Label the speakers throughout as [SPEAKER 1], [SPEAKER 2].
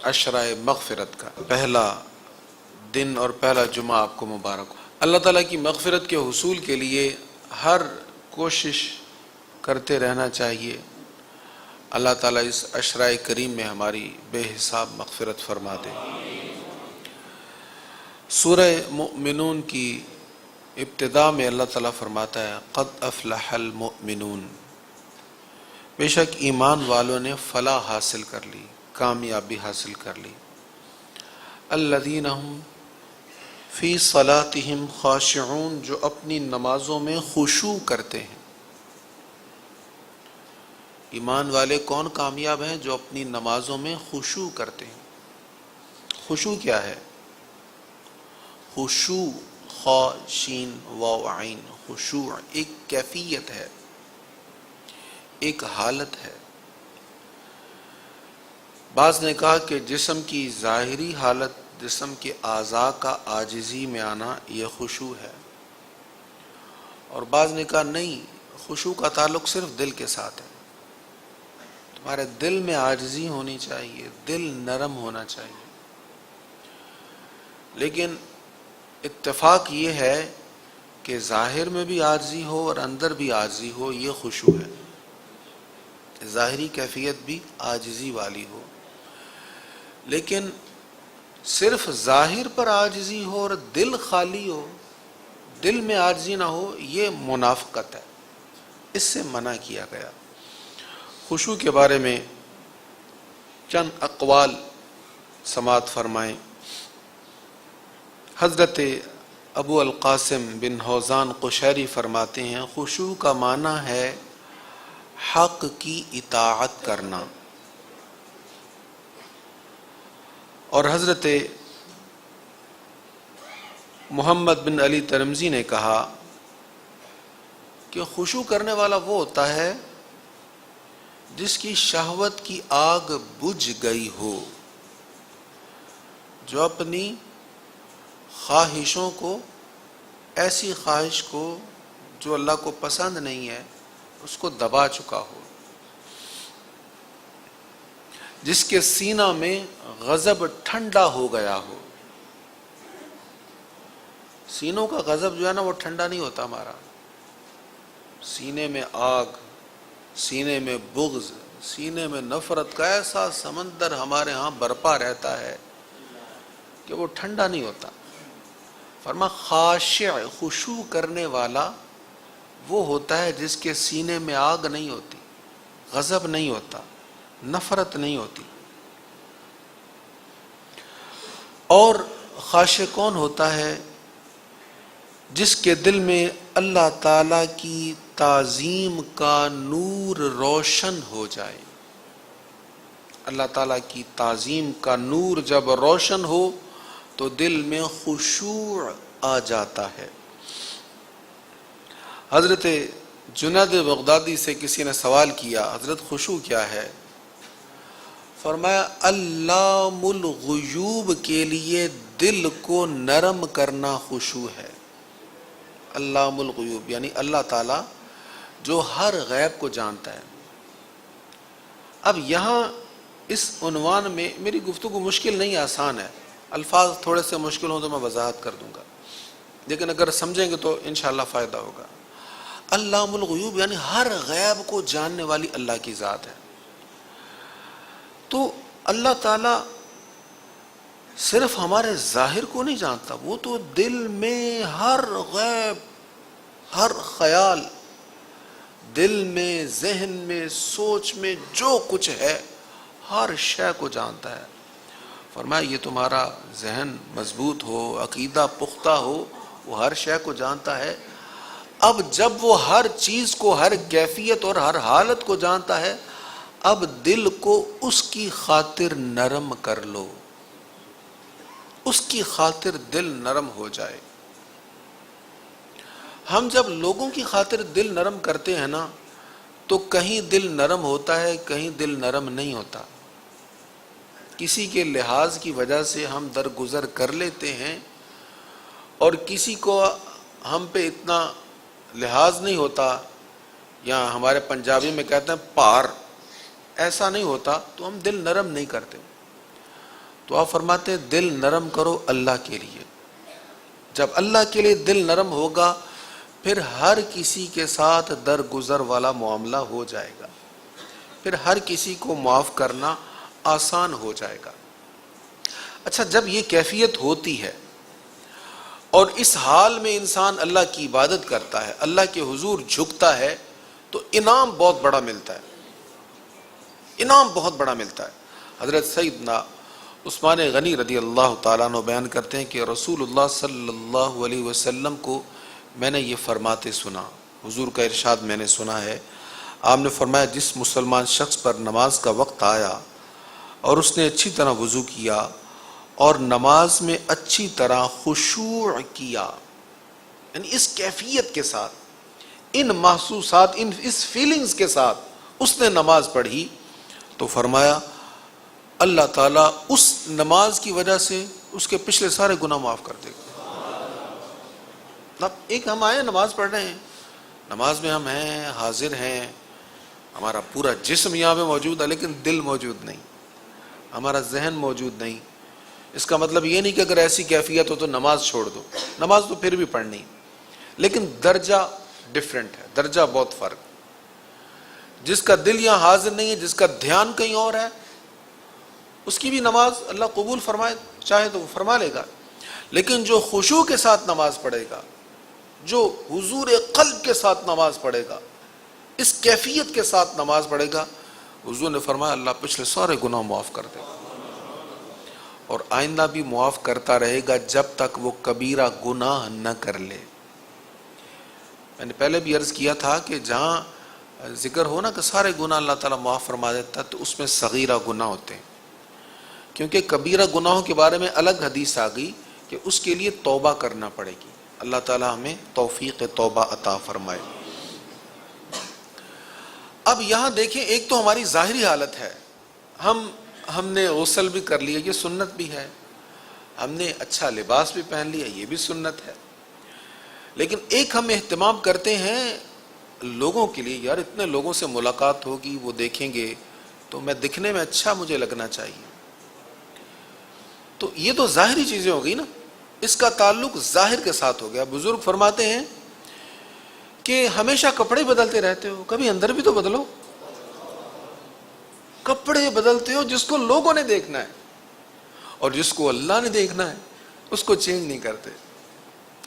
[SPEAKER 1] عشرۂ مغفرت کا پہلا دن اور پہلا جمعہ آپ کو مبارک ہو۔ اللہ تعالیٰ کی مغفرت کے حصول کے لیے ہر کوشش کرتے رہنا چاہیے۔ اللہ تعالیٰ اس عشرۂ کریم میں ہماری بے حساب مغفرت فرما دے۔ سورہ مؤمنون کی ابتدا میں اللہ تعالیٰ فرماتا ہے قد افلح المؤمنون، بے شک ایمان والوں نے فلاح حاصل کر لی، کامیابی حاصل کر لی۔ الذین هم فی صلاتہم خاشعون، جو اپنی نمازوں میں خشوع کرتے ہیں۔ ایمان والے کون کامیاب ہیں؟ جو اپنی نمازوں میں خشوع کرتے ہیں۔ خشوع کیا ہے؟ خشوع خا شین واو عین، خشوع ایک کیفیت ہے، ایک حالت ہے۔ بعض نے کہا کہ جسم کی ظاہری حالت، جسم کے اعضاء کا عاجزی میں آنا، یہ خشوع ہے، اور بعض نے کہا نہیں، خشوع کا تعلق صرف دل کے ساتھ ہے۔ تمہارے دل میں عاجزی ہونی چاہیے، دل نرم ہونا چاہیے۔ لیکن اتفاق یہ ہے کہ ظاہر میں بھی عاجزی ہو اور اندر بھی عاجزی ہو، یہ خشوع ہے۔ ظاہری کیفیت بھی عاجزی والی ہو، لیکن صرف ظاہر پر عاجزی ہو اور دل خالی ہو، دل میں عاجزی نہ ہو، یہ منافقت ہے، اس سے منع کیا گیا۔ خشوع کے بارے میں چند اقوال سماعت فرمائیں۔ حضرت ابو القاسم بن حوزان قشیری فرماتے ہیں خشوع کا معنی ہے حق کی اطاعت کرنا، اور حضرت محمد بن علی ترمذی نے کہا کہ خشوع کرنے والا وہ ہوتا ہے جس کی شہوت کی آگ بجھ گئی ہو، جو اپنی خواہشوں کو، ایسی خواہش کو جو اللہ کو پسند نہیں ہے، اس کو دبا چکا ہو، جس کے سینہ میں غضب ٹھنڈا ہو گیا ہو۔ سینوں کا غضب جو ہے نا وہ ٹھنڈا نہیں ہوتا ہمارا، سینے میں آگ، سینے میں بغض، سینے میں نفرت کا ایسا سمندر ہمارے ہاں برپا رہتا ہے کہ وہ ٹھنڈا نہیں ہوتا۔ فرما خاشع، خشوع کرنے والا وہ ہوتا ہے جس کے سینے میں آگ نہیں ہوتی، غضب نہیں ہوتا، نفرت نہیں ہوتی۔ اور خاشع کون ہوتا ہے؟ جس کے دل میں اللہ تعالی کی تعظیم کا نور روشن ہو جائے۔ اللہ تعالیٰ کی تعظیم کا نور جب روشن ہو تو دل میں خشوع آ جاتا ہے۔ حضرت جنید بغدادی سے کسی نے سوال کیا حضرت خشوع کیا ہے؟ فرمایا علام الغیوب کے لیے دل کو نرم کرنا خشوع ہے۔ علام الغیوب یعنی اللہ تعالیٰ جو ہر غیب کو جانتا ہے۔ اب یہاں اس عنوان میں میری گفتگو مشکل نہیں، آسان ہے، الفاظ تھوڑے سے مشکل ہوں تو میں وضاحت کر دوں گا، لیکن اگر سمجھیں گے تو انشاءاللہ فائدہ ہوگا۔ علام الغیوب یعنی ہر غیب کو جاننے والی اللہ کی ذات ہے۔ تو اللہ تعالیٰ صرف ہمارے ظاہر کو نہیں جانتا، وہ تو دل میں ہر غیب، ہر خیال، دل میں، ذہن میں، سوچ میں جو کچھ ہے ہر شے کو جانتا ہے۔ فرمایا یہ تمہارا ذہن مضبوط ہو، عقیدہ پختہ ہو، وہ ہر شے کو جانتا ہے۔ اب جب وہ ہر چیز کو، ہر کیفیت اور ہر حالت کو جانتا ہے، اب دل کو اس کی خاطر نرم کر لو، اس کی خاطر دل نرم ہو جائے۔ ہم جب لوگوں کی خاطر دل نرم کرتے ہیں نا تو کہیں دل نرم ہوتا ہے، کہیں دل نرم نہیں ہوتا۔ کسی کے لحاظ کی وجہ سے ہم درگزر کر لیتے ہیں، اور کسی کو ہم پہ اتنا لحاظ نہیں ہوتا، یا ہمارے پنجابی میں کہتے ہیں پار، ایسا نہیں ہوتا تو ہم دل نرم نہیں کرتے۔ تو آپ فرماتے ہیں دل نرم کرو اللہ کے لیے. جب اللہ کے لیے دل نرم ہوگا پھر ہر کسی کے ساتھ درگزر والا معاملہ ہو جائے گا, پھر ہر کسی کو معاف کرنا آسان ہو جائے گا. اچھا, جب یہ کیفیت ہوتی ہے اور اس حال میں انسان اللہ کی عبادت کرتا ہے, اللہ کے حضور جھکتا ہے, تو انعام بہت بڑا ملتا ہے, انعام بہت بڑا ملتا ہے. حضرت سیدنا عثمان غنی رضی اللہ تعالیٰ عنہ بیان کرتے ہیں کہ رسول اللہ صلی اللہ علیہ وسلم کو میں نے یہ فرماتے سنا, حضور کا ارشاد میں نے سنا ہے. آپ نے فرمایا جس مسلمان شخص پر نماز کا وقت آیا اور اس نے اچھی طرح وضو کیا اور نماز میں اچھی طرح خشوع کیا, یعنی اس کیفیت کے ساتھ, ان محسوسات, اس فیلنگز کے ساتھ اس نے نماز پڑھی, تو فرمایا اللہ تعالیٰ اس نماز کی وجہ سے اس کے پچھلے سارے گناہ معاف کر دے گا. اب ایک ہم آئے نماز پڑھ رہے ہیں, نماز میں ہم ہیں, حاضر ہیں, ہمارا پورا جسم یہاں پہ موجود ہے لیکن دل موجود نہیں, ہمارا ذہن موجود نہیں. اس کا مطلب یہ نہیں کہ اگر ایسی کیفیت ہو تو نماز چھوڑ دو, نماز تو پھر بھی پڑھنی, لیکن درجہ ڈیفرنٹ ہے, درجہ بہت فرق. جس کا دل یہاں حاضر نہیں ہے, جس کا دھیان کہیں اور ہے, اس کی بھی نماز اللہ قبول فرمائے, چاہے تو وہ فرما لے گا. لیکن جو خشوع کے ساتھ نماز پڑھے گا, جو حضور قلب کے ساتھ نماز پڑھے گا, اس کیفیت کے ساتھ نماز پڑھے گا, حضور نے فرمایا اللہ پچھلے سارے گناہ معاف کر دے گا, اور آئندہ بھی معاف کرتا رہے گا جب تک وہ کبیرہ گناہ نہ کر لے. میں نے پہلے بھی عرض کیا تھا کہ جہاں ذکر ہو نا کہ سارے گناہ اللہ تعالیٰ معاف فرما دیتا, تو اس میں صغیرہ گناہ ہوتے ہیں, کیونکہ کبیرہ گناہوں کے بارے میں الگ حدیث آ گئی کہ اس کے لیے توبہ کرنا پڑے گی. اللہ تعالیٰ ہمیں توفیق توبہ عطا فرمائے. اب یہاں دیکھیں, ایک تو ہماری ظاہری حالت ہے, ہم نے غسل بھی کر لیا, یہ سنت بھی ہے, ہم نے اچھا لباس بھی پہن لیا, یہ بھی سنت ہے. لیکن ایک ہم اہتمام کرتے ہیں لوگوں کے لیے, یار اتنے لوگوں سے ملاقات ہوگی, وہ دیکھیں گے تو میں دکھنے میں اچھا مجھے لگنا چاہیے. تو یہ تو ظاہری چیزیں ہو گئی نا, اس کا تعلق ظاہر کے ساتھ ہو گیا. بزرگ فرماتے ہیں کہ ہمیشہ کپڑے بدلتے رہتے ہو, کبھی اندر بھی تو بدلو. کپڑے بدلتے ہو جس کو لوگوں نے دیکھنا ہے, اور جس کو اللہ نے دیکھنا ہے اس کو چینج نہیں کرتے.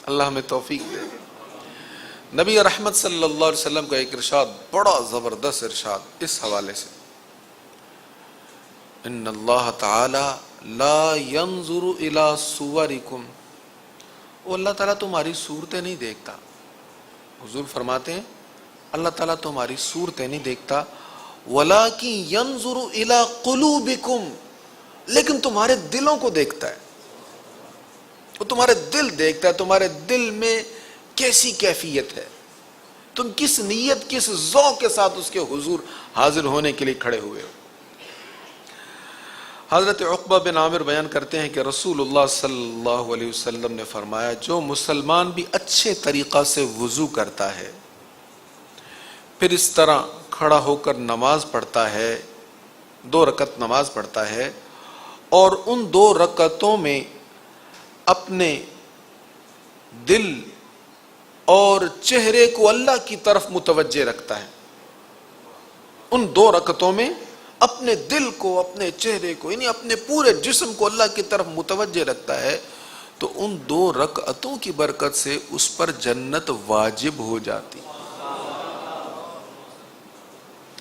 [SPEAKER 1] اللہ ہمیں توفیق دے. نبی رحمت صلی اللہ علیہ وسلم کا ایک ارشاد, بڑا زبردست ارشاد اس حوالے سے, ان اللہ تعالی لا ينظر الى صورکم, وہ اللہ تعالیٰ تمہاری صورتیں نہیں دیکھتا. حضور فرماتے ہیں اللہ تعالیٰ تمہاری صورتیں نہیں دیکھتا, وَلَكِنْ يَنْظُرُ إِلَىٰ قُلُوبِكُمْ, لیکن تمہارے دلوں کو دیکھتا ہے. وہ تمہارے دل دیکھتا ہے, تمہارے دل میں کیسی کیفیت ہے, تم کس نیت, کس ذوق کے ساتھ اس کے حضور حاضر ہونے کے لیے کھڑے ہوئے ہو. حضرت عقبہ بن عامر بیان کرتے ہیں کہ رسول اللہ صلی اللہ علیہ وسلم نے فرمایا جو مسلمان بھی اچھے طریقہ سے وضو کرتا ہے, پھر اس طرح کھڑا ہو کر نماز پڑھتا ہے, 2 رکعت نماز پڑھتا ہے, اور ان 2 رکعتوں میں اپنے دل اور چہرے کو اللہ کی طرف متوجہ رکھتا ہے, ان 2 رکعتوں میں اپنے دل کو, اپنے چہرے کو, یعنی اپنے پورے جسم کو اللہ کی طرف متوجہ رکھتا ہے, تو ان 2 رکعتوں کی برکت سے اس پر جنت واجب ہو جاتی.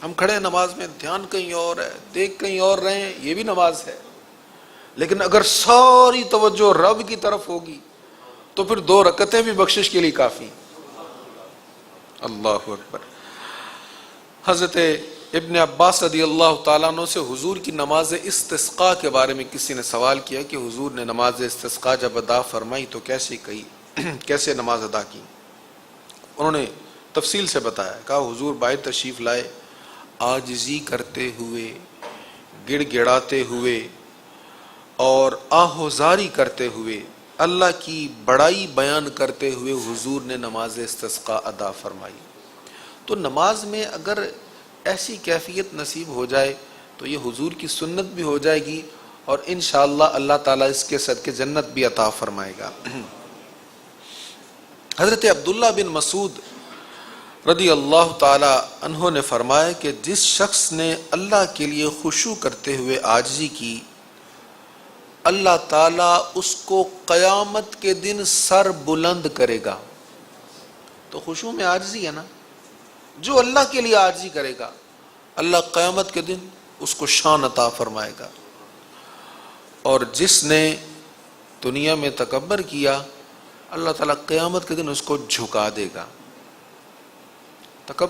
[SPEAKER 1] ہم کھڑے ہیں نماز میں, دھیان کہیں اور ہے, دیکھ کہیں اور رہے ہیں, یہ بھی نماز ہے, لیکن اگر ساری توجہ رب کی طرف ہوگی تو پھر 2 رکعتیں بھی بخشش کے لیے کافی. اللہ اکبر. حضرت ابن عباس رضی اللہ تعالیٰ عنہ سے حضور کی نماز استسقاء کے بارے میں کسی نے سوال کیا کہ حضور نے نماز استسقاء جب ادا فرمائی تو کیسے کہی, کیسے نماز ادا کی. انہوں نے تفصیل سے بتایا, کہا حضور باہر تشریف لائے, عاجزی کرتے ہوئے, گڑ گڑاتے ہوئے اور آہوزاری کرتے ہوئے, اللہ کی بڑائی بیان کرتے ہوئے حضور نے نماز استسقاء ادا فرمائی. تو نماز میں اگر ایسی کیفیت نصیب ہو جائے تو یہ حضور کی سنت بھی ہو جائے گی, اور انشاءاللہ اللہ تعالیٰ اس کے صدقے جنت بھی عطا فرمائے گا۔ حضرت عبداللہ بن مسعود رضی اللہ تعالی عنہ نے فرمایا کہ جس شخص نے اللہ کے لیے خشوع کرتے ہوئے عاجزی کی، اللہ تعالیٰ اس کو قیامت کے دن سر بلند کرے گا۔ تو خشوع میں عاجزی ہے نا، جو اللہ کے لیے عاجزی کرے گا اللہ قیامت کے دن اس کو شان عطا فرمائے گا، اور جس نے دنیا میں تکبر کیا اللہ تعالیٰ قیامت کے دن اس کو جھکا دے گا۔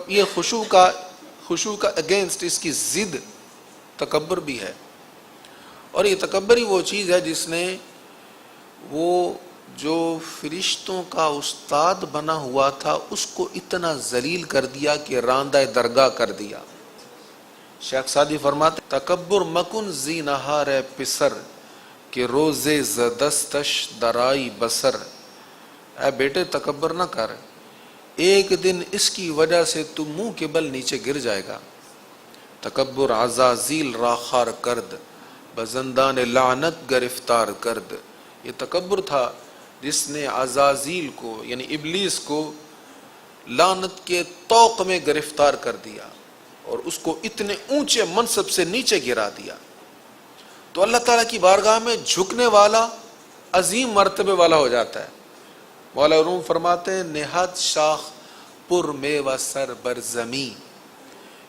[SPEAKER 1] یہ خشوع کا اگینسٹ، اس کی ضد تکبر بھی ہے، اور یہ تکبر ہی وہ چیز ہے جس نے وہ جو فرشتوں کا استاد بنا ہوا تھا اس کو اتنا ذلیل کر دیا کہ راندہ درگاہ کر دیا۔ شیخ سعدی فرماتے تکبر مکن زی نہار پسر کہ روزے زدستش درائی بسر۔ اے بیٹے تکبر نہ کر، ایک دن اس کی وجہ سے تم منہ کے بل نیچے گر جائے گا۔ تکبر عزازیل راخار کرد بزندان لعنت گرفتار کرد۔ یہ تکبر تھا جس نے عزازیل کو یعنی ابلیس کو لعنت کے طوق میں گرفتار کر دیا اور اس کو اتنے اونچے منصب سے نیچے گرا دیا۔ تو اللہ تعالیٰ کی بارگاہ میں جھکنے والا عظیم مرتبے والا ہو جاتا ہے۔ مولا روم فرماتے ہیں نہاد شاخ پر میوہ سر بر زمین،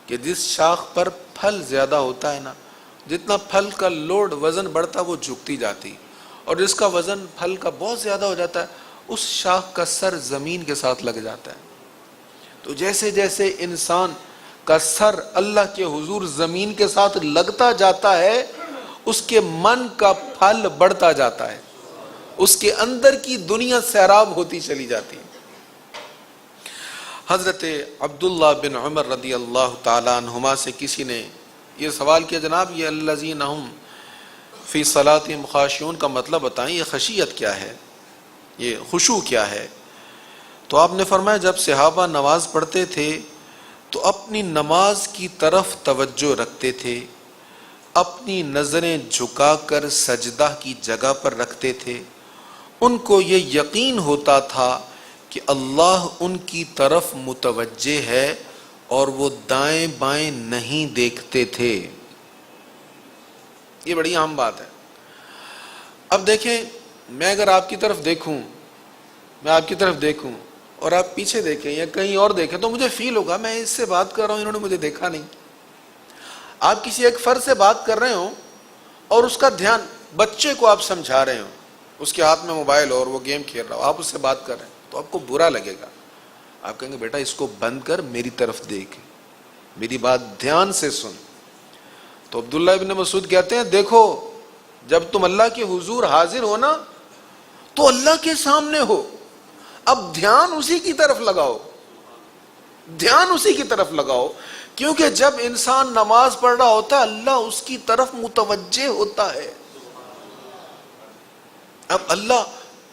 [SPEAKER 1] کہ جس شاخ پر پھل زیادہ ہوتا ہے نا، جتنا پھل کا لوڈ وزن بڑھتا وہ جھکتی جاتی، اور جس کا وزن پھل کا بہت زیادہ ہو جاتا ہے اس شاخ کا سر زمین کے ساتھ لگ جاتا ہے۔ تو جیسے جیسے انسان کا سر اللہ کے حضور زمین کے ساتھ لگتا جاتا ہے اس کے من کا پھل بڑھتا جاتا ہے، اس کے اندر کی دنیا سیراب ہوتی چلی جاتی ہے۔ حضرت عبداللہ بن عمر رضی اللہ تعالیٰ عنہما سے کسی نے یہ سوال کیا جناب یہ الذین ہم فی صلاتہم خاشعون کا مطلب بتائیں، یہ خشیت کیا ہے، یہ خشوع کیا ہے؟ تو آپ نے فرمایا جب صحابہ نماز پڑھتے تھے تو اپنی نماز کی طرف توجہ رکھتے تھے، اپنی نظریں جھکا کر سجدہ کی جگہ پر رکھتے تھے، ان کو یہ یقین ہوتا تھا کہ اللہ ان کی طرف متوجہ ہے اور وہ دائیں بائیں نہیں دیکھتے تھے۔ یہ بڑی اہم بات ہے۔ اب دیکھیں میں اگر آپ کی طرف دیکھوں، میں آپ کی طرف دیکھوں اور آپ پیچھے دیکھیں یا کہیں اور دیکھیں تو مجھے فیل ہوگا میں اس سے بات کر رہا ہوں انہوں نے مجھے دیکھا نہیں۔ آپ کسی ایک فرد سے بات کر رہے ہوں اور اس کا دھیان بچے کو آپ سمجھا رہے ہوں، اس کے ہاتھ میں موبائل اور وہ گیم کھیل رہا ہو، آپ اس سے بات کر رہے ہیں تو آپ کو برا لگے گا، آپ کہیں گے بیٹا اس کو بند کر میری طرف دیکھ، میری بات دھیان سے سن۔ تو عبداللہ ابن مسعود کہتے ہیں دیکھو جب تم اللہ کے حضور حاضر ہو نا تو اللہ کے سامنے ہو، اب دھیان اسی کی طرف لگاؤ، دھیان اسی کی طرف لگاؤ، کیونکہ جب انسان نماز پڑھ رہا ہوتا ہے اللہ اس کی طرف متوجہ ہوتا ہے۔ اب اللہ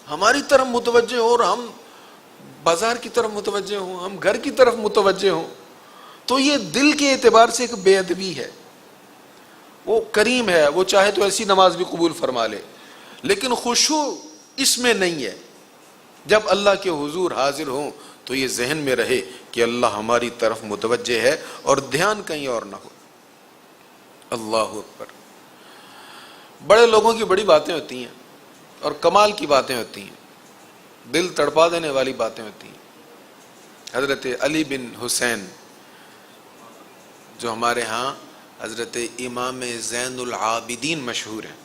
[SPEAKER 1] ہماری طرف متوجہ ہو اور ہم بازار کی طرف متوجہ ہوں، ہم گھر کی طرف متوجہ ہوں، تو یہ دل کے اعتبار سے ایک بے ادبی ہے۔ وہ کریم ہے، وہ چاہے تو ایسی نماز بھی قبول فرما لے، لیکن خشوع اس میں نہیں ہے۔ جب اللہ کے حضور حاضر ہوں تو یہ ذہن میں رہے کہ اللہ ہماری طرف متوجہ ہے اور دھیان کہیں اور نہ ہو۔ اللہ اکبر۔ بڑے لوگوں کی بڑی باتیں ہوتی ہیں اور کمال کی باتیں ہوتی ہیں، دل تڑپا دینے والی باتیں ہوتی ہیں۔ حضرت علی بن حسین جو ہمارے ہاں حضرت امام زین العابدین مشہور ہیں،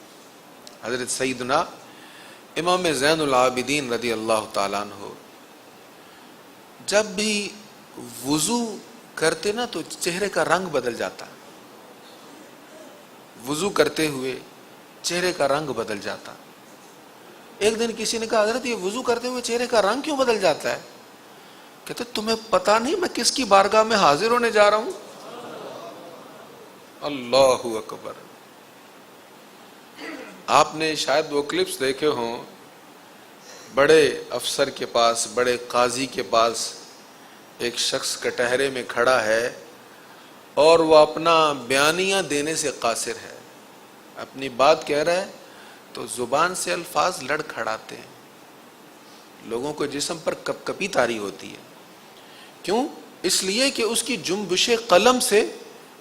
[SPEAKER 1] حضرت سیدنا امام زین العابدین رضی اللہ تعالیٰ عنہ جب بھی وضو کرتے نا تو چہرے کا رنگ بدل جاتا، وضو کرتے ہوئے چہرے کا رنگ بدل جاتا۔ ایک دن کسی نے کہا حضرت یہ وضو کرتے ہوئے چہرے کا رنگ کیوں بدل جاتا ہے؟ کہتے تمہیں پتا نہیں میں کس کی بارگاہ میں حاضر ہونے جا رہا ہوں؟ اللہ اکبر۔ آپ نے شاید وہ کلپس دیکھے ہوں، بڑے افسر کے پاس، بڑے قاضی کے پاس ایک شخص کٹہرے میں کھڑا ہے اور وہ اپنا بیانیہ دینے سے قاصر ہے، اپنی بات کہہ رہا ہے تو زبان سے الفاظ لڑ کھڑاتے ہیں، لوگوں کو جسم پر کپ کپی طاری ہوتی ہے. کیوں؟ اس لیے کہ اس کی جنبش قلم سے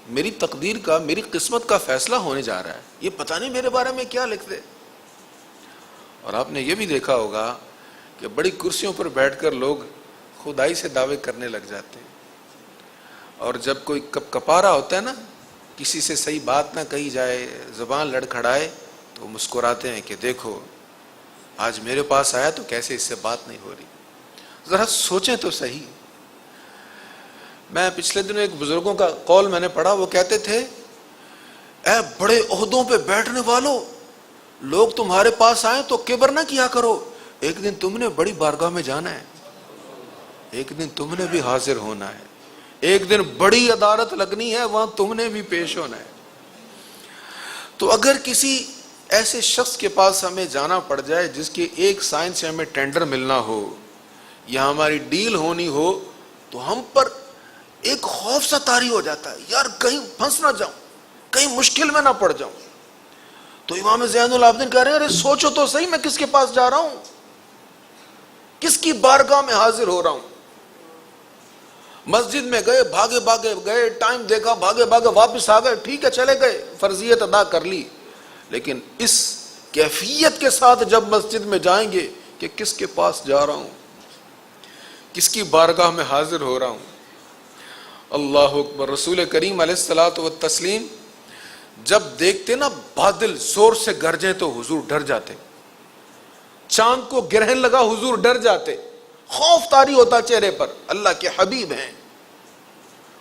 [SPEAKER 1] میری تقدیر کا، میری قسمت کا فیصلہ ہونے جا رہا ہے. یہ پتہ نہیں میرے بارے میں کیا لکھ دے. اور آپ نے یہ بھی دیکھا ہوگا کہ بڑی کرسیوں پر بیٹھ کر لوگ خدائی سے دعوے کرنے لگ جاتے ہیں، اور جب کوئی کپ کپا رہا ہوتا ہے نا، کسی سے صحیح بات نہ کہی جائے، زبان لڑکھڑائے، تو مسکراتے ہیں کہ دیکھو آج میرے پاس آیا تو کیسے اس سے بات نہیں ہو رہی. ذرا سوچیں تو صحیح. میں پچھلے دنوں ایک بزرگوں کا قول میں نے پڑھا، وہ کہتے تھے اے بڑے عہدوں پہ بیٹھنے والوں، لوگ تمہارے پاس آئیں تو کبر نہ کیا کرو، ایک دن تم نے بڑی بارگاہ میں جانا ہے، ایک دن تم نے بھی حاضر ہونا ہے، ایک دن بڑی عدالت لگنی ہے، وہاں تم نے بھی پیش ہونا ہے. تو اگر کسی ایسے شخص کے پاس ہمیں جانا پڑ جائے جس کے ایک سائن سے ہمیں ٹینڈر ملنا ہو یا ہماری ڈیل ہونی ہو، تو ہم پر ایک خوف سا طاری ہو جاتا ہے، یار کہیں پھنس نہ جاؤں، کہیں مشکل میں نہ پڑ جاؤں. تو امام زین العابدین کہہ رہے ہیں ارے سوچو تو صحیح میں کس کے پاس جا رہا ہوں، کس کی بارگاہ میں حاضر ہو رہا ہوں. مسجد میں گئے، بھاگے بھاگے گئے، ٹائم دیکھا، بھاگے بھاگے واپس آ گئے، ٹھیک ہے چلے گئے، فرضیت ادا کر لی. لیکن اس کیفیت کے ساتھ جب مسجد میں جائیں گے کہ کس کے پاس جا رہا ہوں، کس کی بارگاہ میں حاضر ہو رہا ہوں. اللہ اکبر. رسول کریم علیہ الصلوۃ والتسلیم جب دیکھتے نا بادل زور سے گرجے تو حضور ڈر جاتے، چاند کو گرہن لگا حضور ڈر جاتے، خوف طاری ہوتا چہرے پر. اللہ کے حبیب ہیں،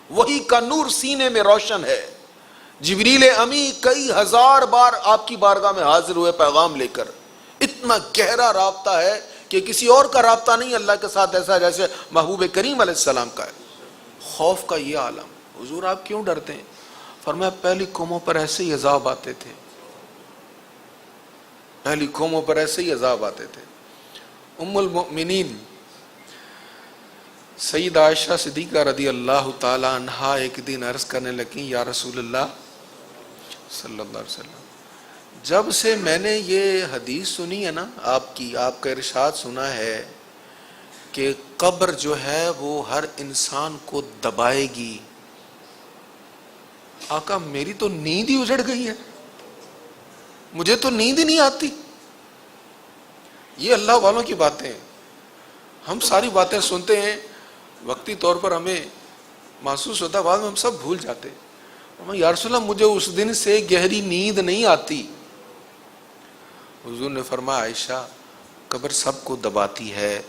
[SPEAKER 1] وحی کا نور سینے میں روشن ہے. جبریل امی کئی ہزار بار آپ کی بارگاہ میں حاضر ہوئے پیغام لے کر. اتنا گہرا رابطہ ہے کہ کسی اور کا رابطہ نہیں اللہ کے ساتھ ایسا جیسے محبوب کریم علیہ السلام کا ہے. خوف کا یہ عالم. حضور آپ کیوں ڈرتے ہیں؟ فرمایا پہلی قوموں پر ایسے ہی عذاب آتے تھے، پہلی قوموں پر ایسے ہی عذاب آتے تھے. ام المؤمنین سیدہ عائشہ صدیقہ رضی اللہ تعالی عنہا ایک دن عرض کرنے لگیں یا رسول اللہ صلی اللہ علیہ وسلم، جب سے میں نے یہ حدیث سنی ہے نا آپ کی، آپ کا ارشاد سنا ہے کہ قبر جو ہے وہ ہر انسان کو دبائے گی، آقا میری تو نیند ہی اجڑ گئی ہے، مجھے تو نیند ہی نہیں آتی. یہ اللہ والوں کی باتیں ہیں. ہم ساری باتیں سنتے ہیں، وقتی طور پر ہمیں محسوس ہوتا ہے، بعد میں ہم سب بھول جاتے. یا رسول اللہ مجھے اس دن سے گہری نیند نہیں آتی. حضور نے فرمایا عائشہ قبر سب کو دباتی ہے،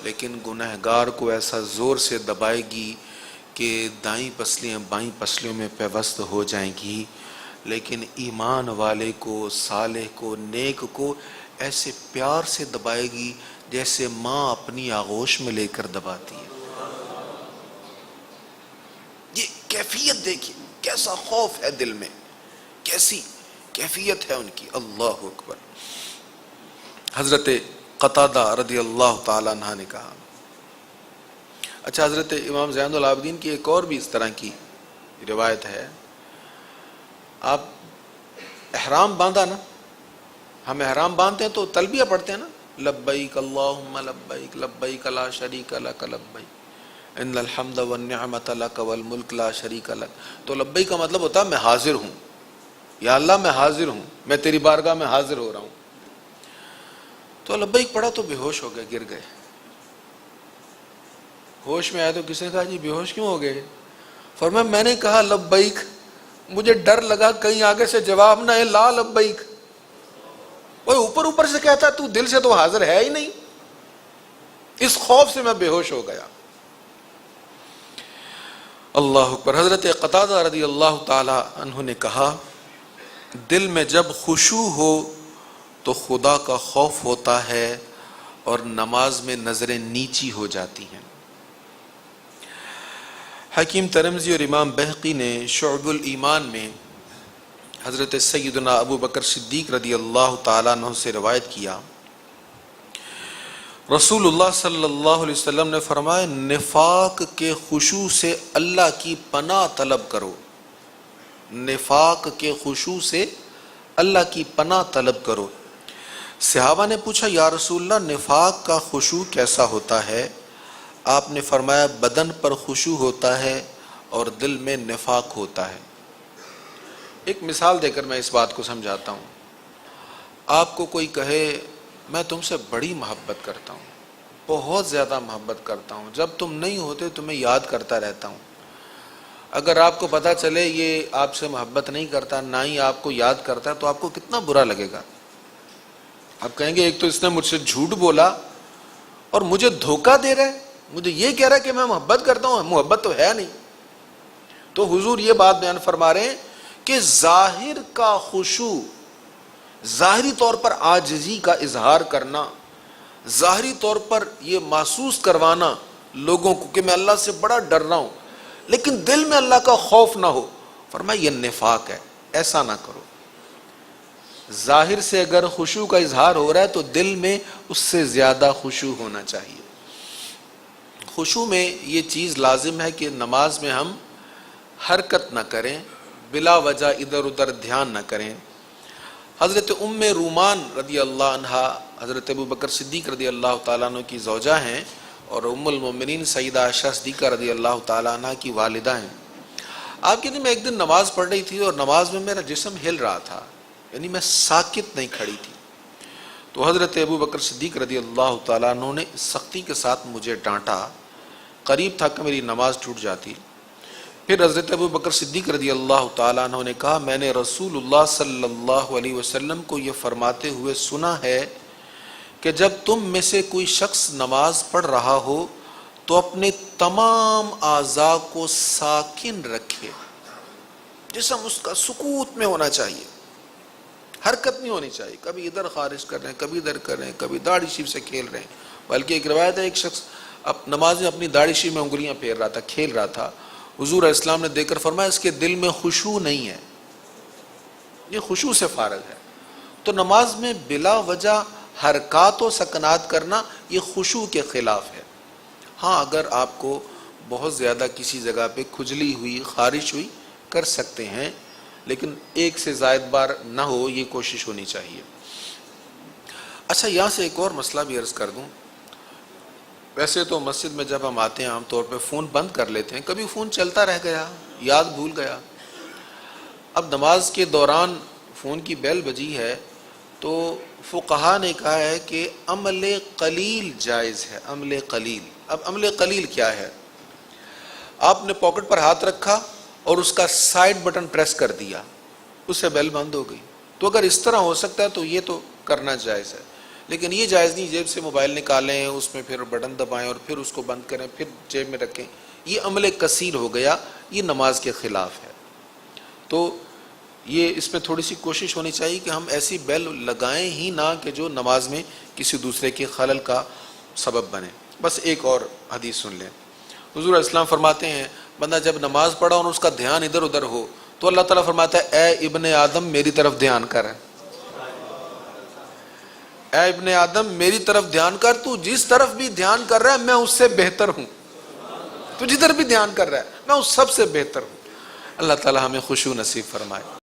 [SPEAKER 1] لیکن گنہگار کو ایسا زور سے دبائے گی کہ دائیں پسلیاں بائیں پسلیوں میں پیوست ہو جائیں گی، لیکن ایمان والے کو، صالح کو، نیک کو ایسے پیار سے دبائے گی جیسے ماں اپنی آغوش میں لے کر دباتی ہے. یہ کیفیت دیکھیے، کیسا خوف ہے دل میں، کیسی کیفیت ہے ان کی. اللہ اکبر. حضرت قتادہ رضی اللہ تعالی عنہ نے کہا. اچھا حضرت امام زین العابدین کی ایک اور بھی اس طرح کی روایت ہے. آپ احرام باندھا نا، ہم احرام باندھتے ہیں تو تلبیہ پڑھتے ہیں نا، لبیک اللہم لبیک لبیک لا شریک لک لبیک ان الحمد والنعمت لک والملک لا شریک لک. تو لبیک کا مطلب ہوتا ہے میں حاضر ہوں، یا اللہ میں حاضر ہوں، میں تیری بارگاہ میں حاضر ہو رہا ہوں. تو لبیک پڑھا تو بے ہوش ہو گئے، گر گئے. ہوش میں آئے تو کسی نے کہا جی بے ہوش کیوں ہو گئے؟ فرمایا میں نے کہا لبیک، مجھے ڈر لگا کہیں آگے سے جواب نہ ہے لا لبیک. وہ اوپر اوپر سے کہتا ہے تو دل سے تو حاضر ہے ہی نہیں. اس خوف سے میں بے ہوش ہو گیا. اللہ اکبر. حضرت قتادہ رضی اللہ تعالی عنہ نے کہا دل میں جب خشوع ہو تو خدا کا خوف ہوتا ہے اور نماز میں نظریں نیچی ہو جاتی ہیں. حکیم ترمذی اور امام بہقی نے شعب الایمان میں حضرت سیدنا ابو بکر صدیق رضی اللہ تعالیٰ عنہ سے روایت کیا، رسول اللہ صلی اللہ علیہ وسلم نے فرمایا نفاق کے خشوع سے اللہ کی پناہ طلب کرو. نفاق کے خشوع سے اللہ کی پناہ طلب کرو۔ صحابہ نے پوچھا یا رسول اللہ نفاق کا خشوع کیسا ہوتا ہے؟ آپ نے فرمایا بدن پر خشوع ہوتا ہے اور دل میں نفاق ہوتا ہے۔ ایک مثال دے کر میں اس بات کو سمجھاتا ہوں۔ آپ کو کوئی کہے میں تم سے بڑی محبت کرتا ہوں، بہت زیادہ محبت کرتا ہوں، جب تم نہیں ہوتے تمہیں یاد کرتا رہتا ہوں۔ اگر آپ کو پتہ چلے یہ آپ سے محبت نہیں کرتا، نہ ہی آپ کو یاد کرتا ہے، تو آپ کو کتنا برا لگے گا؟ آپ کہیں گے ایک تو اس نے مجھ سے جھوٹ بولا اور مجھے دھوکہ دے رہا ہے، مجھے یہ کہہ رہا ہے کہ میں محبت کرتا ہوں، محبت تو ہے نہیں۔ تو حضور یہ بات بیان فرما رہے ہیں کہ ظاہر کا خشوع، ظاہری طور پر عاجزی کا اظہار کرنا، ظاہری طور پر یہ محسوس کروانا لوگوں کو کہ میں اللہ سے بڑا ڈر رہا ہوں، لیکن دل میں اللہ کا خوف نہ ہو، فرمایا یہ نفاق ہے، ایسا نہ کرو۔ ظاہر سے اگر خشوع کا اظہار ہو رہا ہے تو دل میں اس سے زیادہ خشوع ہونا چاہیے۔ خشوع میں یہ چیز لازم ہے کہ نماز میں ہم حرکت نہ کریں، بلا وجہ ادھر ادھر دھیان نہ کریں۔ حضرت ام رومان رضی اللہ عنہا حضرت ابو بکر صدیق رضی اللہ تعالیٰ عنہ کی زوجہ ہیں اور ام المومنین سیدہ عائشہ صدیقہ رضی اللہ تعالیٰ عنہ کی والدہ ہیں۔ آپ کہتے ہیں میں ایک دن نماز پڑھ رہی تھی اور نماز میں میرا جسم ہل رہا تھا، یعنی میں ساکت نہیں کھڑی تھی۔ تو حضرت ابو بکر صدیق رضی اللہ تعالیٰ عنہ نے سختی کے ساتھ مجھے ڈانٹا، قریب تھا کہ میری نماز ٹوٹ جاتی۔ پھر حضرت ابو بکر صدیق رضی اللہ تعالیٰ عنہ نے کہا میں نے رسول اللہ صلی اللہ علیہ وسلم کو یہ فرماتے ہوئے سنا ہے کہ جب تم میں سے کوئی شخص نماز پڑھ رہا ہو تو اپنے تمام اعضاء کو ساکن رکھے، جسم اس کا سکوت میں ہونا چاہیے، حرکت نہیں ہونی چاہیے، کبھی ادھر خارج کر رہے ہیں، کبھی ادھر کر رہے ہیں، کبھی داڑھی شیف سے کھیل رہے ہیں۔ بلکہ ایک روایت ہے ایک شخص نماز میں اپنی داڑھی شیف میں انگلیاں پھیر رہا تھا، کھیل رہا تھا۔ حضور علیہ السلام نے دیکھ کر فرمایا اس کے دل میں خشوع نہیں ہے، یہ خشوع سے فارغ ہے۔ تو نماز میں بلا وجہ حرکات و سکنات کرنا یہ خشوع کے خلاف ہے۔ ہاں اگر آپ کو بہت زیادہ کسی جگہ پہ کھجلی ہوئی، خارش ہوئی، کر سکتے ہیں، لیکن ایک سے زائد بار نہ ہو، یہ کوشش ہونی چاہیے۔ اچھا یہاں سے ایک اور مسئلہ بھی عرض کر دوں۔ ویسے تو مسجد میں جب ہم آتے ہیں عام طور پہ فون بند کر لیتے ہیں، کبھی فون چلتا رہ گیا، یاد بھول گیا۔ اب نماز کے دوران فون کی بیل بجی ہے تو فقہا نے کہا ہے کہ عمل قلیل جائز ہے، عمل قلیل۔ اب عمل قلیل کیا ہے؟ آپ نے پاکٹ پر ہاتھ رکھا اور اس کا سائیڈ بٹن پریس کر دیا، اس سے بیل بند ہو گئی۔ تو اگر اس طرح ہو سکتا ہے تو یہ تو کرنا جائز ہے، لیکن یہ جائز نہیں جیب سے موبائل نکالیں، اس میں پھر بٹن دبائیں اور پھر اس کو بند کریں، پھر جیب میں رکھیں، یہ عمل کثیر ہو گیا، یہ نماز کے خلاف ہے۔ تو یہ اس میں تھوڑی سی کوشش ہونی چاہیے کہ ہم ایسی بیل لگائیں ہی نہ کہ جو نماز میں کسی دوسرے کے خلل کا سبب بنے۔ بس ایک اور حدیث سن لیں۔ حضور علیہ السلام فرماتے ہیں بندہ جب نماز پڑھا اور اس کا دھیان ادھر ادھر ہو تو اللہ تعالیٰ فرماتا ہے اے ابن آدم میری طرف دھیان کر، اے ابن آدم میری طرف دھیان کر، تو جس طرف بھی دھیان کر رہا ہے میں اس سے بہتر ہوں، تو جدھر بھی دھیان کر رہا ہے میں اس سب سے بہتر ہوں۔ اللہ تعالیٰ ہمیں خشوع نصیب فرمائے۔